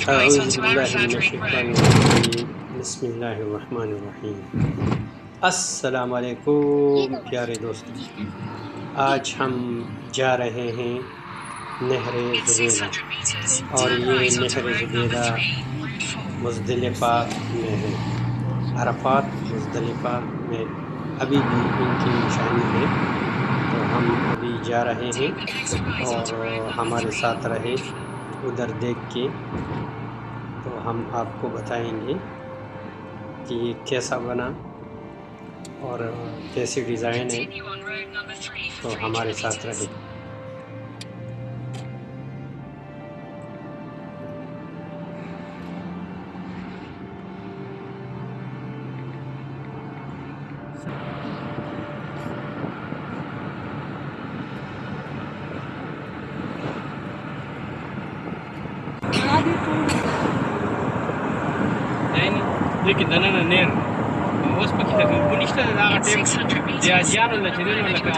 اعوذ باللہ من الشیطان الرجیم بسم اللہ الرحمن الرحیم۔ السلام علیکم پیارے دوستوں، آج ہم جا رہے ہیں نہر زبیدہ، اور یہ نہر زبیدہ مزدلفہ میں ہے۔ عرفات مزدلفہ میں ابھی بھی ان کی نشانی ہے، تو ہم ابھی جا رہے ہیں اور ہمارے ساتھ رہے، ادھر دیکھ کے تو ہم آپ کو بتائیں گے کہ یہ کیسا بنا اور کیسی ڈیزائن ہے، تو ہمارے ساتھ رہے۔ لیکن دننه نیر اوس پکې د اوبو نشته د هغه ټیم د حاجیانو له چې دی نو لکه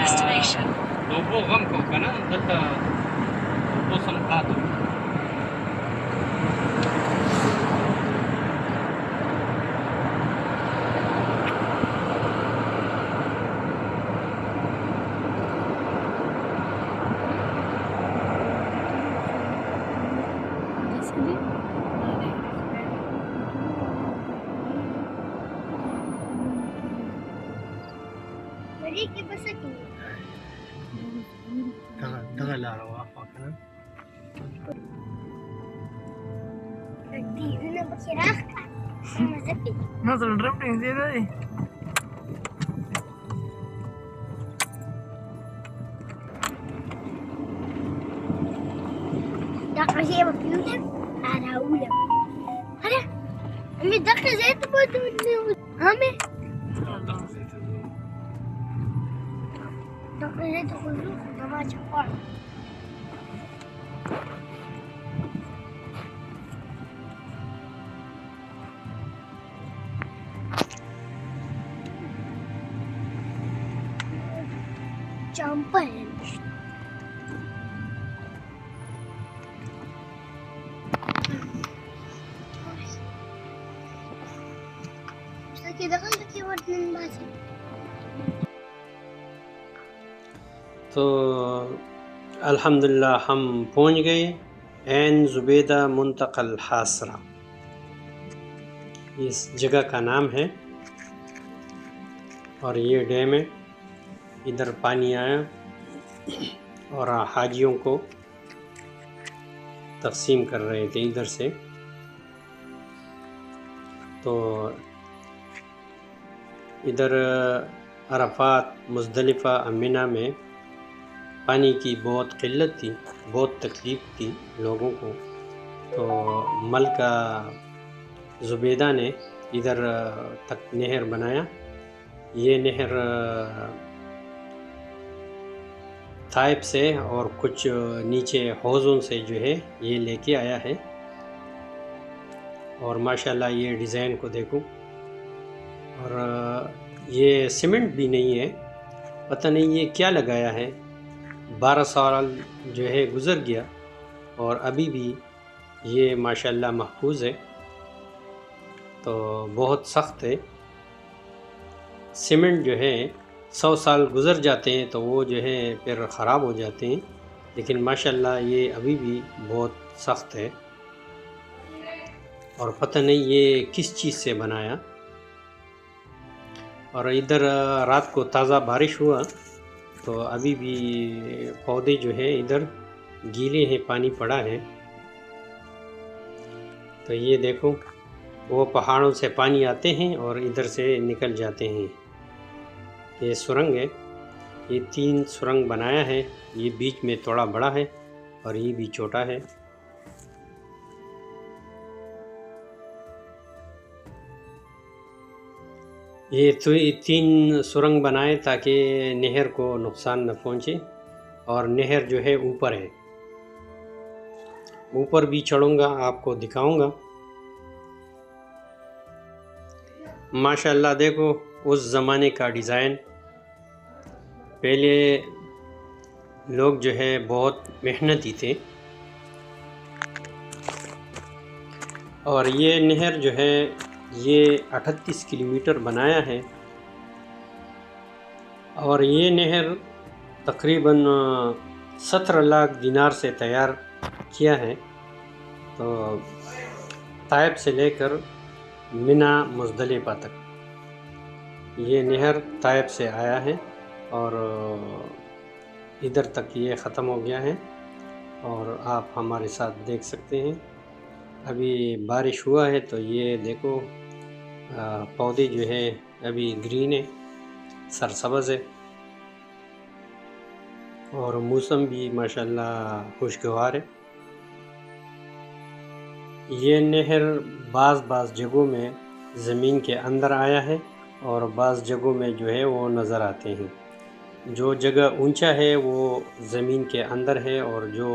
د اوبو غم کوو که نه، دلته اوبو سمقات وو. دغه لاره واخوا که نه نظر ډرمپینګ دی دی دقة زي ما فيوزر أنا أولى أنا أمي دقة زي تبغى أمي دقة زي تقول ما شفار jumping. تو الحمدللہ ہم پہنچ گئے عین زبیدہ منطقہ الحاصرہ، اس جگہ کا نام ہے، اور یہ ڈیم ہے۔ ادھر پانی آیا اور حاجیوں کو تقسیم کر رہے تھے ادھر سے، تو ادھر عرفات مزدلفہ منی میں پانی کی بہت قلت تھی، بہت تکلیف تھی لوگوں کو، تو ملکہ زبیدہ نے ادھر تک نہر بنایا۔ یہ نہر طائف سے اور کچھ نیچے حوضوں سے جو ہے یہ لے کے آیا ہے، اور ماشاءاللہ یہ ڈیزائن کو دیکھو، اور یہ سیمنٹ بھی نہیں ہے، پتہ نہیں یہ کیا لگایا ہے۔ 12 سال جو ہے گزر گیا اور ابھی بھی یہ ماشاءاللہ محفوظ ہے، تو بہت سخت ہے۔ سیمنٹ جو ہے 100 سال گزر جاتے ہیں تو وہ جو ہے پھر خراب ہو جاتے ہیں، لیکن ماشاءاللہ یہ ابھی بھی بہت سخت ہے، اور پتہ نہیں یہ کس چیز سے بنایا۔ اور ادھر رات کو تازہ بارش ہوا تو ابھی بھی پودے جو ہیں ادھر گیلے ہیں، پانی پڑا ہے۔ تو یہ دیکھو، وہ پہاڑوں سے پانی آتے ہیں اور ادھر سے نکل جاتے ہیں۔ یہ سرنگ ہے، یہ 3 سرنگ بنایا ہے، یہ بیچ میں تھوڑا بڑا ہے اور یہ بھی چھوٹا ہے۔ یہ 3 سرنگ بنائے تاکہ نہر کو نقصان نہ پہنچے، اور نہر جو ہے اوپر ہے، اوپر بھی چڑھوں گا، آپ کو دکھاؤں گا۔ ماشاءاللہ دیکھو اس زمانے کا ڈیزائن، پہلے لوگ جو ہے بہت محنتی تھے، اور یہ نہر جو ہے یہ 38 کلومیٹر بنایا ہے، اور یہ نہر تقریباً 17 لاکھ دینار سے تیار کیا ہے۔ تو طائف سے لے کر منی مزدلفہ تک یہ نہر طائف سے آیا ہے، اور ادھر تک یہ ختم ہو گیا ہے، اور آپ ہمارے ساتھ دیکھ سکتے ہیں۔ ابھی بارش ہوا ہے تو یہ دیکھو پودے جو ہے ابھی گرین ہے، سرسبز ہے، اور موسم بھی ماشاءاللہ خوشگوار ہے۔ یہ نہر بعض جگہوں میں زمین کے اندر آیا ہے، اور بعض جگہوں میں جو ہے وہ نظر آتے ہیں۔ جو جگہ اونچا ہے وہ زمین کے اندر ہے، اور جو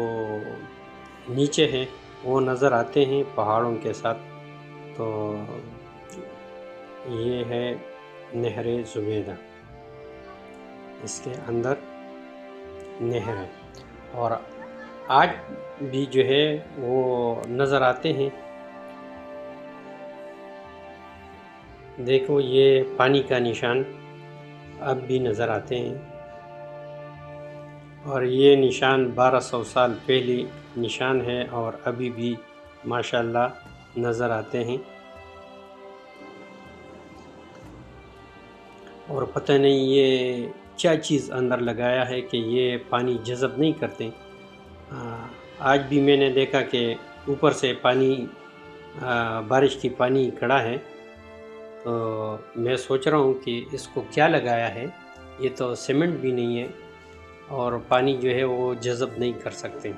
نیچے ہے وہ نظر آتے ہیں پہاڑوں کے ساتھ۔ تو یہ ہے نہر زبیدہ، اس کے اندر نہر ہے، اور آج بھی جو ہے وہ نظر آتے ہیں۔ دیکھو یہ پانی کا نشان اب بھی نظر آتے ہیں، اور یہ نشان 1200 سال پہلے نشان ہے، اور ابھی بھی ماشاءاللہ نظر آتے ہیں۔ اور پتہ نہیں یہ کیا چیز اندر لگایا ہے کہ یہ پانی جذب نہیں کرتے۔ آج بھی میں نے دیکھا کہ اوپر سے پانی بارش کی پانی کھڑا ہے، تو میں سوچ رہا ہوں کہ اس کو کیا لگایا ہے۔ یہ تو سیمنٹ بھی نہیں ہے، اور پانی جو ہے وہ جذب نہیں کر سکتے۔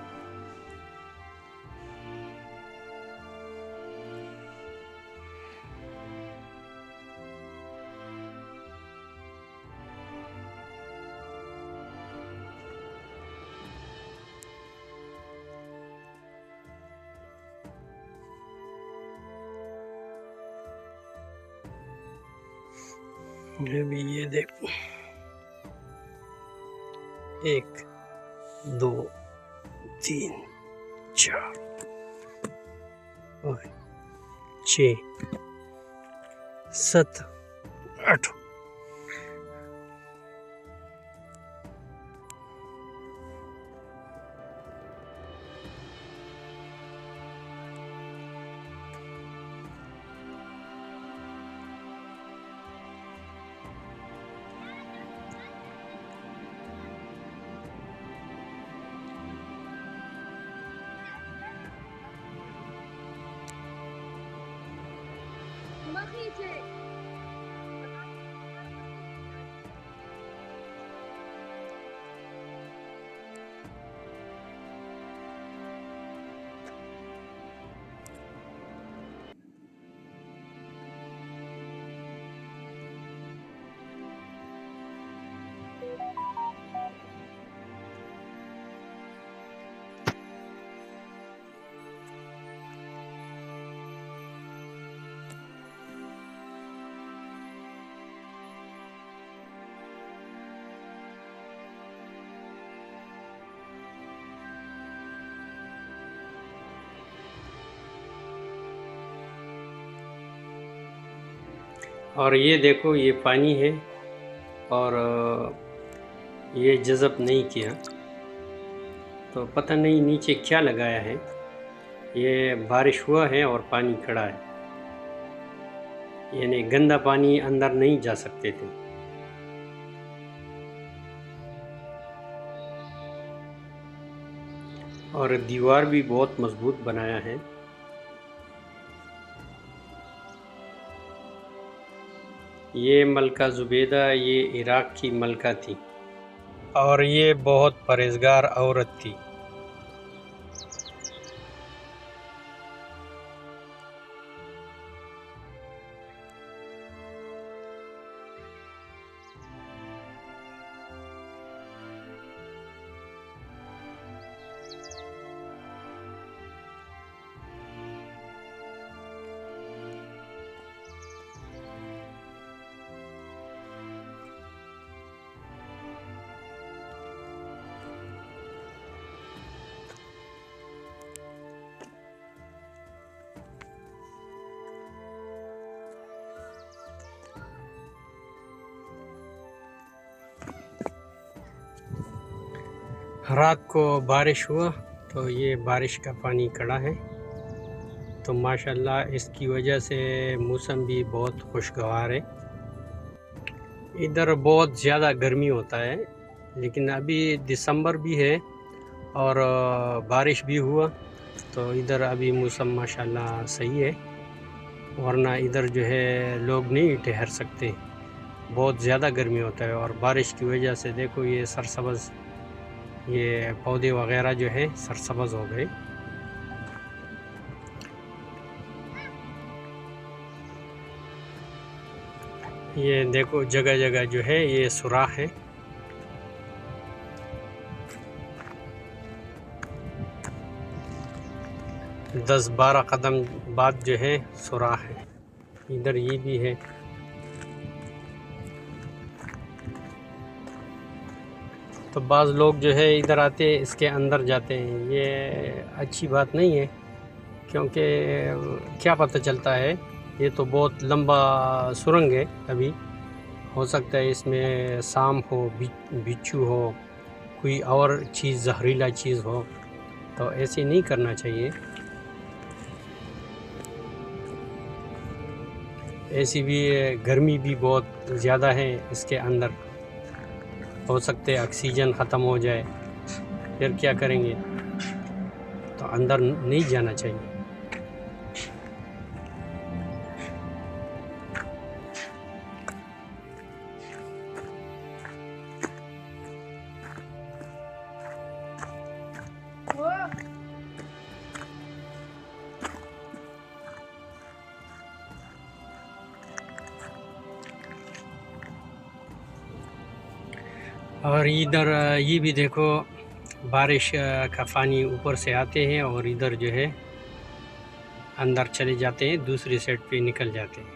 ابھی یہ دیکھو 1 2 3 4 6 7 8۔ اور یہ دیکھو یہ پانی ہے، اور یہ جذب نہیں کیا، تو پتہ نہیں نیچے کیا لگایا ہے۔ یہ بارش ہوا ہے اور پانی کھڑا ہے، یعنی گندا پانی اندر نہیں جا سکتے تھے۔ اور دیوار بھی بہت مضبوط بنایا ہے۔ یہ ملکہ زبیدہ یہ عراق کی ملکہ تھی، اور یہ بہت پرہیزگار عورت تھی۔ رات کو بارش ہوا تو یہ بارش کا پانی کڑا ہے، تو ماشاءاللہ اس کی وجہ سے موسم بھی بہت خوشگوار ہے۔ ادھر بہت زیادہ گرمی ہوتا ہے، لیکن ابھی دسمبر بھی ہے اور بارش بھی ہوا، تو ادھر ابھی موسم ماشاءاللہ صحیح ہے، ورنہ ادھر جو ہے لوگ نہیں ٹھہر سکتے، بہت زیادہ گرمی ہوتا ہے۔ اور بارش کی وجہ سے دیکھو یہ سرسبز، یہ پودے وغیرہ جو ہے سرسبز ہو گئے۔ یہ دیکھو جگہ جگہ جو ہے یہ سوراخ ہے، دس 12 قدم بعد جو ہے سوراخ ہے۔ ادھر یہ بھی ہے۔ تو بعض لوگ جو ہے ادھر آتے اس کے اندر جاتے ہیں، یہ اچھی بات نہیں ہے، کیونکہ کیا پتہ چلتا ہے، یہ تو بہت لمبا سرنگ ہے، ابھی ہو سکتا ہے اس میں سانپ ہو، بچھو ہو، کوئی اور چیز زہریلا چیز ہو، تو ایسے نہیں کرنا چاہیے۔ ایسی بھی گرمی بھی بہت زیادہ ہے اس کے اندر، ہو سکتے آکسیجن ختم ہو جائے، پھر کیا کریں گے؟ تو اندر نہیں جانا چاہیے۔ اور ادھر یہ بھی دیکھو، بارش کا پانی اوپر سے آتے ہیں اور ادھر جو ہے اندر چلے جاتے ہیں، دوسری سائڈ پہ نکل جاتے ہیں۔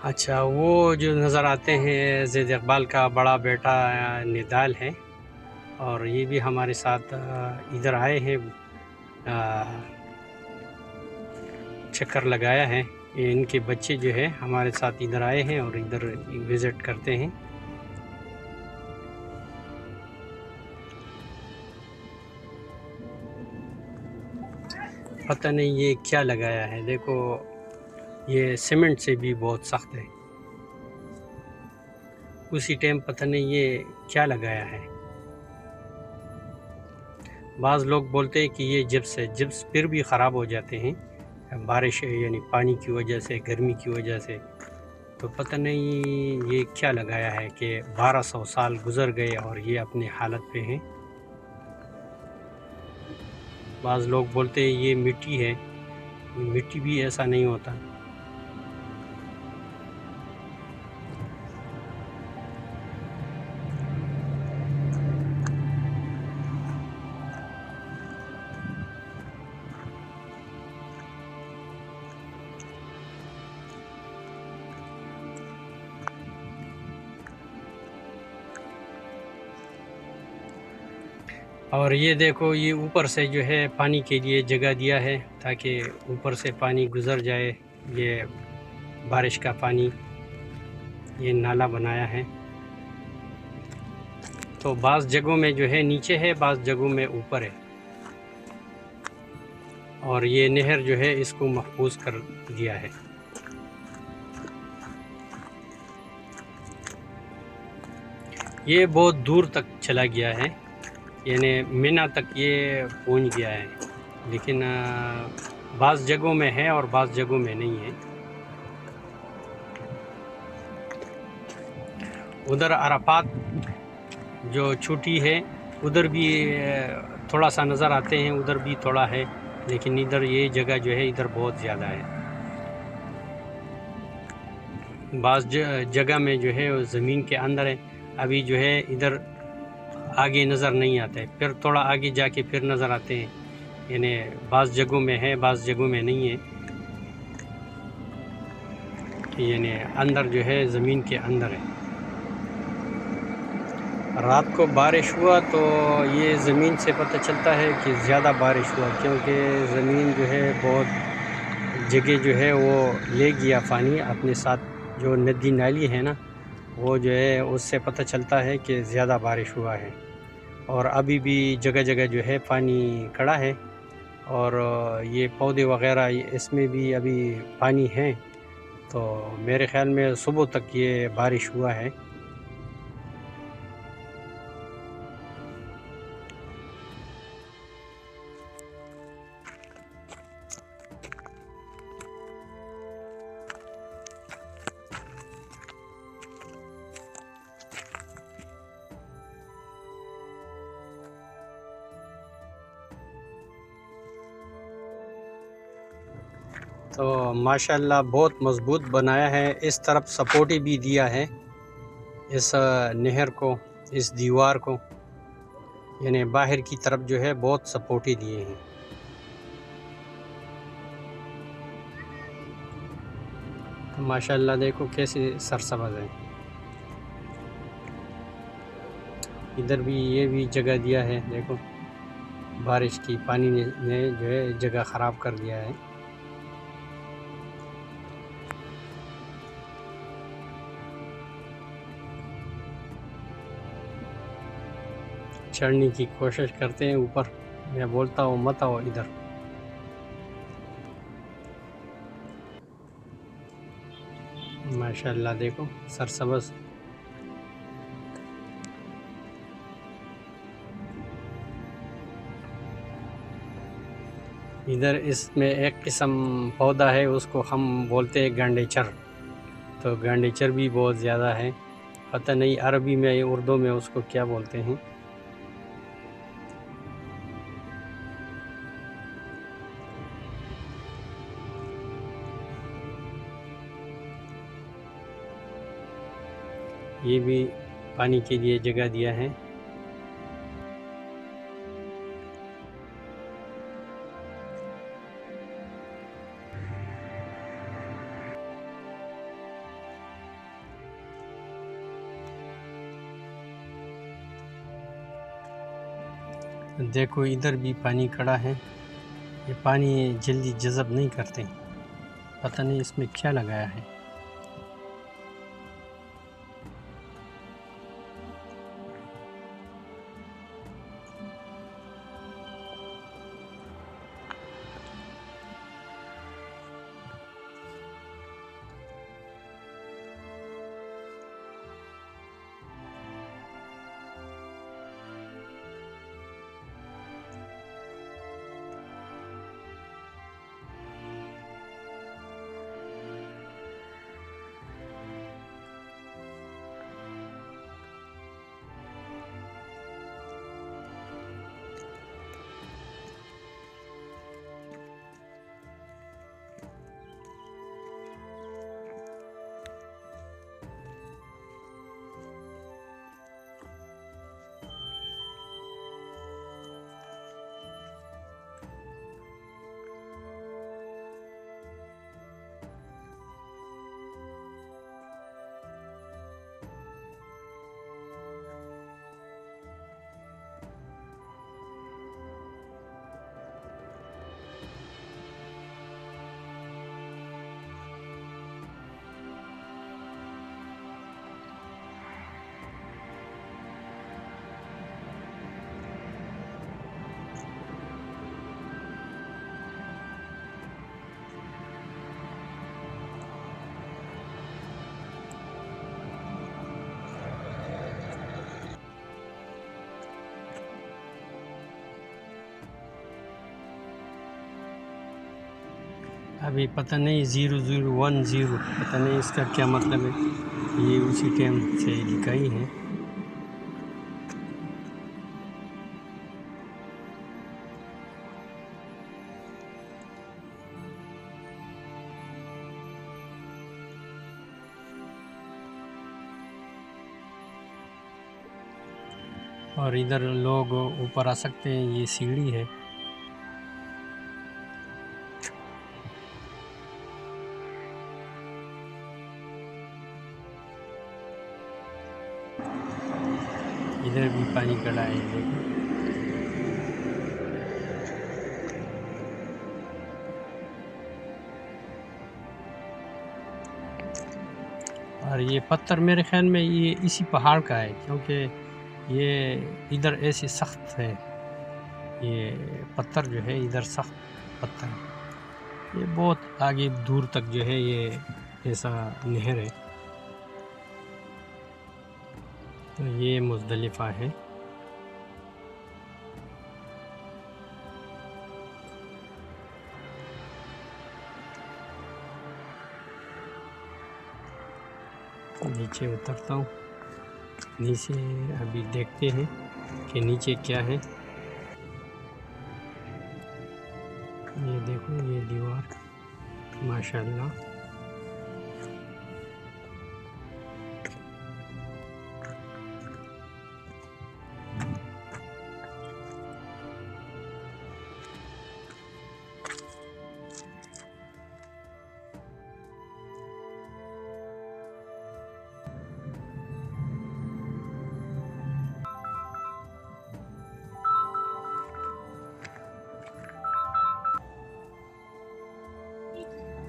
اچھا، وہ جو نظر آتے ہیں زید اقبال کا بڑا بیٹا نڈال ہے، اور یہ بھی ہمارے ساتھ ادھر آئے ہیں، چکر لگایا ہے۔ یہ ان کے بچے جو ہے ہمارے ساتھ ادھر آئے ہیں اور ادھر وزٹ کرتے ہیں۔ پتہ نہیں یہ کیا لگایا ہے، دیکھو یہ سیمنٹ سے بھی بہت سخت ہے، اسی ٹائم پتہ نہیں یہ کیا لگایا ہے۔ بعض لوگ بولتے ہیں کہ یہ جپس ہے، جپس پھر بھی خراب ہو جاتے ہیں بارش یعنی پانی کی وجہ سے، گرمی کی وجہ سے، تو پتہ نہیں یہ کیا لگایا ہے کہ 1200 سال گزر گئے اور یہ اپنے حالت پہ ہیں۔ بعض لوگ بولتے ہیں یہ مٹی ہے، مٹی بھی ایسا نہیں ہوتا۔ اور یہ دیکھو، یہ اوپر سے جو ہے پانی کے لیے جگہ دیا ہے تاکہ اوپر سے پانی گزر جائے، یہ بارش کا پانی، یہ نالا بنایا ہے۔ تو بعض جگہوں میں جو ہے نیچے ہے، بعض جگہوں میں اوپر ہے، اور یہ نہر جو ہے اس کو محفوظ کر دیا ہے۔ یہ بہت دور تک چلا گیا ہے، یعنی مینا تک یہ پہنچ گیا ہے، لیکن بعض جگہوں میں ہے اور بعض جگہوں میں نہیں ہے۔ ادھر عرفات جو چھوٹی ہے ادھر بھی تھوڑا سا نظر آتے ہیں، ادھر بھی تھوڑا ہے، لیکن ادھر یہ جگہ جو ہے ادھر بہت زیادہ ہے۔ بعض جگہ میں جو ہے زمین کے اندر ہے، ابھی جو ہے ادھر آگے نظر نہیں آتا ہے، پھر تھوڑا آگے جا کے پھر نظر آتے ہیں، یعنی بعض جگہوں میں ہے بعض جگہوں میں نہیں ہے، یعنی اندر جو ہے زمین کے اندر ہے۔ رات کو بارش ہوا تو یہ زمین سے پتہ چلتا ہے کہ زیادہ بارش ہوا، کیونکہ زمین جو ہے بہت جگہ جو ہے وہ لے گیا پانی اپنے ساتھ، جو ندی نالی ہے نا وہ جو ہے اس سے پتہ چلتا ہے کہ زیادہ بارش ہوا ہے. اور ابھی بھی جگہ جگہ جو ہے پانی کھڑا ہے، اور یہ پودے وغیرہ اس میں بھی ابھی پانی ہے، تو میرے خیال میں صبح تک یہ بارش ہوا ہے. تو ماشاءاللہ بہت مضبوط بنایا ہے، اس طرف سپورٹ بھی دیا ہے اس نہر کو، اس دیوار کو، یعنی باہر کی طرف جو ہے بہت سپورٹ ہی دیے ہیں. تو ماشاءاللہ دیکھو کیسے سرسبز ہے. ادھر بھی یہ بھی جگہ دیا ہے، دیکھو بارش کی پانی نے جو ہے جگہ خراب کر دیا ہے. چڑھنے کی کوشش کرتے ہیں اوپر، میں بولتا ہوں مت آؤ ادھر. ماشاءاللہ دیکھو سرسبز. ادھر اس میں ایک قسم پودا ہے، اس کو ہم بولتے ہیں گانڈیچر. تو گانڈیچر بھی بہت زیادہ ہے، پتہ نہیں عربی میں اردو میں اس کو کیا بولتے ہیں. یہ بھی پانی کے لیے جگہ دیا ہے. دیکھو ادھر بھی پانی کھڑا ہے، یہ پانی جلدی جذب نہیں کرتے، پتہ نہیں اس میں کیا لگایا ہے. ابھی پتہ نہیں 0010، پتہ نہیں اس کا کیا مطلب ہے، یہ اسی ٹائم سے لکھائی ہے. اور ادھر لوگ اوپر آ سکتے ہیں، یہ سیڑھی ہے. ادھر بھی پانی کھڑا ہے دیکھو. اور یہ پتھر میرے خیال میں یہ اسی پہاڑ کا ہے، کیونکہ یہ ادھر ایسے سخت ہے، یہ پتھر جو ہے ادھر سخت پتھر ہے، یہ بہت آگے دور تک جو ہے یہ ایسا نہر ہے۔ تو یہ مزدلفہ ہے۔ نیچے اترتا ہوں، نیچے ابھی دیکھتے ہیں کہ نیچے کیا ہے۔ یہ دیکھو یہ دیوار ماشاءاللہ۔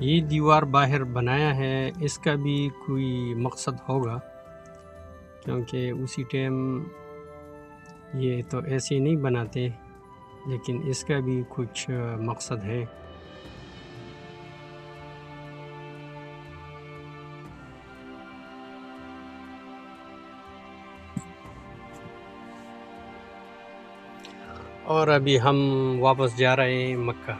یہ دیوار باہر بنایا ہے، اس کا بھی کوئی مقصد ہوگا، کیونکہ اسی ٹائم یہ تو ایسے نہیں بناتے، لیکن اس کا بھی کچھ مقصد ہے۔ اور ابھی ہم واپس جا رہے ہیں مکہ۔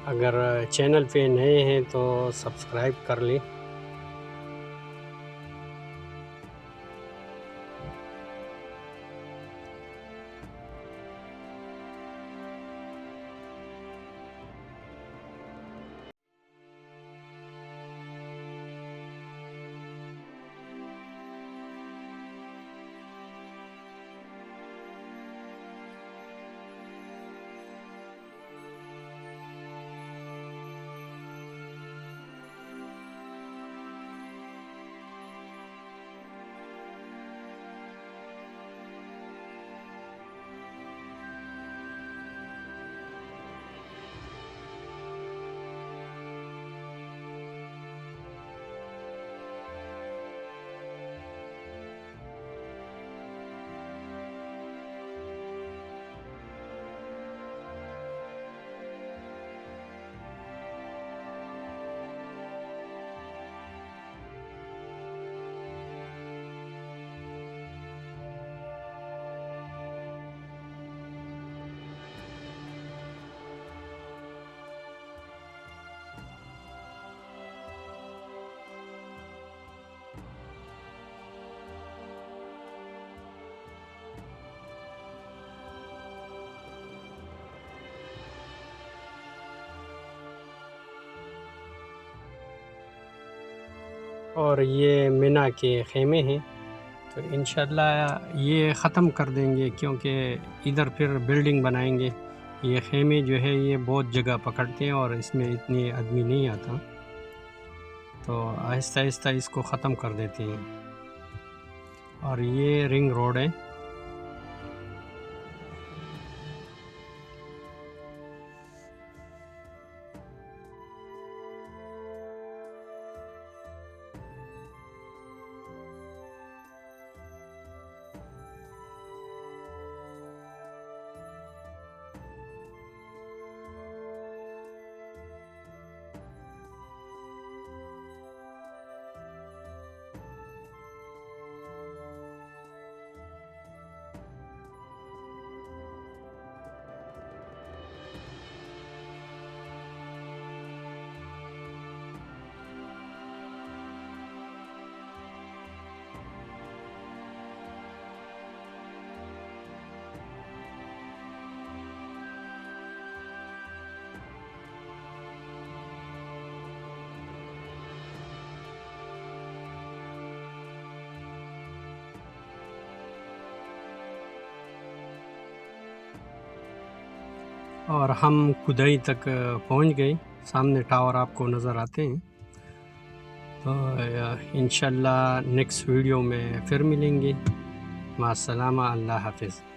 اگر چینل پہ نئے ہیں تو سبسکرائب کر لیں۔ اور یہ مینا کے خیمے ہیں، تو انشاءاللہ یہ ختم کر دیں گے، کیونکہ ادھر پھر بلڈنگ بنائیں گے۔ یہ خیمے جو ہے یہ بہت جگہ پکڑتے ہیں اور اس میں اتنے آدمی نہیں آتا، تو آہستہ آہستہ اس کو ختم کر دیتے ہیں۔ اور یہ رنگ روڈ ہے۔ اور ہم کدئی تک پہنچ گئے، سامنے ٹاور آپ کو نظر آتے ہیں۔ تو انشاءاللہ نیکسٹ ویڈیو میں پھر ملیں گے۔ مع السلامہ، اللہ حافظ۔